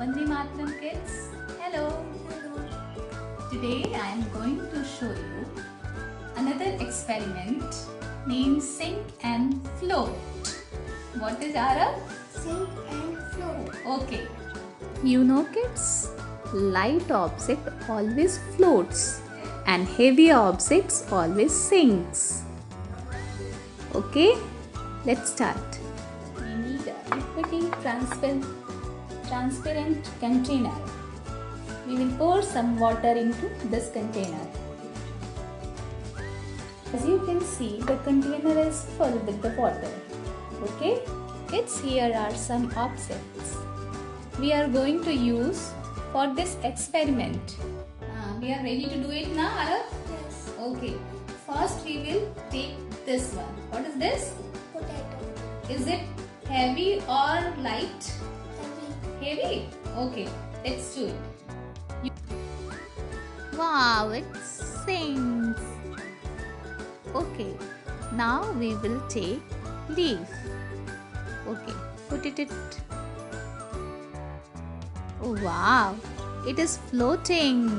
Vande Mataram kids. Hello. Today I am going to show you another experiment named Sink and Float. What is Arav? Sink and float. Okay. You know kids, light object always floats and heavy objects always sinks. Okay, let's start. We need a liquidy transparent container. We will pour some water into this container. As you can see, the container is full with the water. Okay, kids, here are some objects we are going to use for this experiment. We are ready to do it now, Arav? Yes. Okay. First, we will take this one. What is this? Potato. Is it heavy or light? Heavy. Heavy? Okay. Let's do it. Wow, it sings. Okay. Now we will take leaf. Okay. Put it. Oh, wow. It is floating.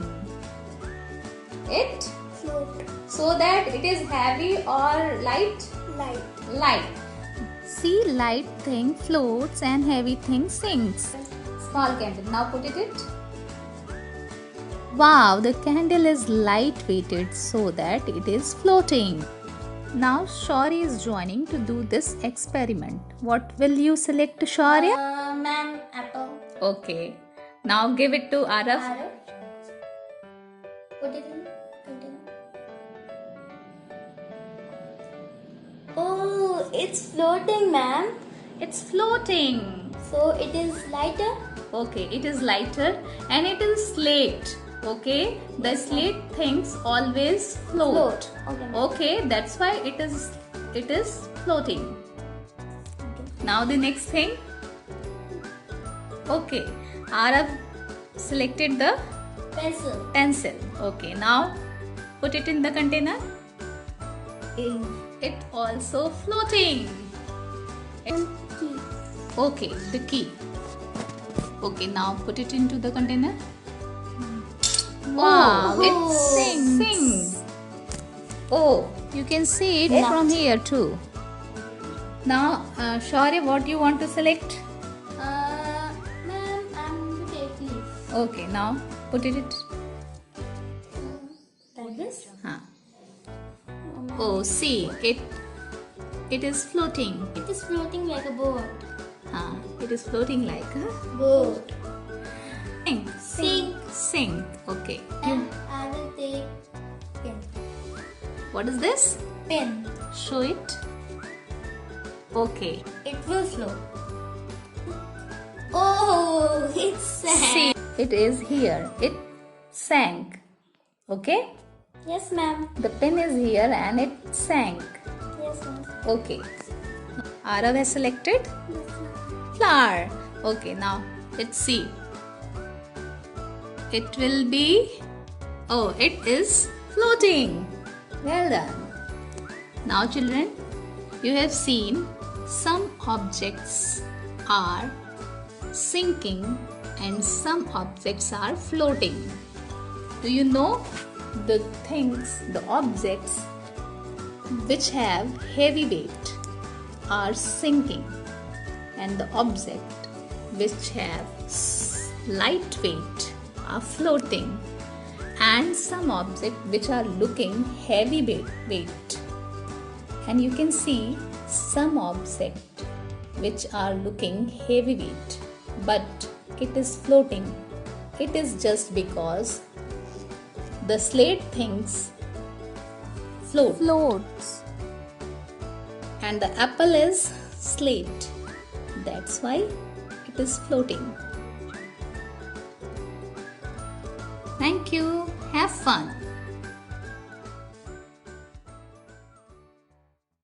It? Float. So that it is heavy or light? Light. Light. See, light thing floats and heavy thing sinks. Small candle. Now put it. Wow, the candle is light weighted so that it is floating. Now Shaurya is joining to do this experiment. What will you select, Shaurya? Ma'am, apple. Okay. Now give it to Arav. Arrow. Put it in container. Oh, it's floating, ma'am. It's floating. So it is lighter. Okay, it is lighter and it is slate. Okay, the slate things always float. Okay. ma'am. Okay, that's why it is floating. Now the next thing. Okay, Arav selected the Pencil. pencil. Okay, now put it in the container. It also floating. And key. Okay, the key. Okay, now put it into the container. Wow, it sings. Oh, you can see it from here too. Now, Shaurya, what do you want to select? Ma'am, I'm going to take leaf. Okay, now put it. Like this? Huh. Oh, see, it is floating. It is floating like a boat. It is floating like a Boat. sink. Sink. Sink. Okay. And I will take pen. What is this? Pen. Show it. Okay. It will float. Oh, it's sad. See, it is here. It sank. Okay. Yes, ma'am. The pen is here and it sank. Yes, ma'am. Okay. Arav has selected Yes, ma'am. flower. Okay, now let's see. It will be. Oh, it is floating. Well done. Now, children, you have seen some objects are sinking and some objects are floating. Do you know the things, the objects which have heavy weight are sinking and the object which have light weight are floating, and some objects which are looking heavy weight, and you can see some objects which are looking heavy weight but it is floating. It is just because the slate things floats and the apple is slate, that's why it is floating. Thank you. Have fun.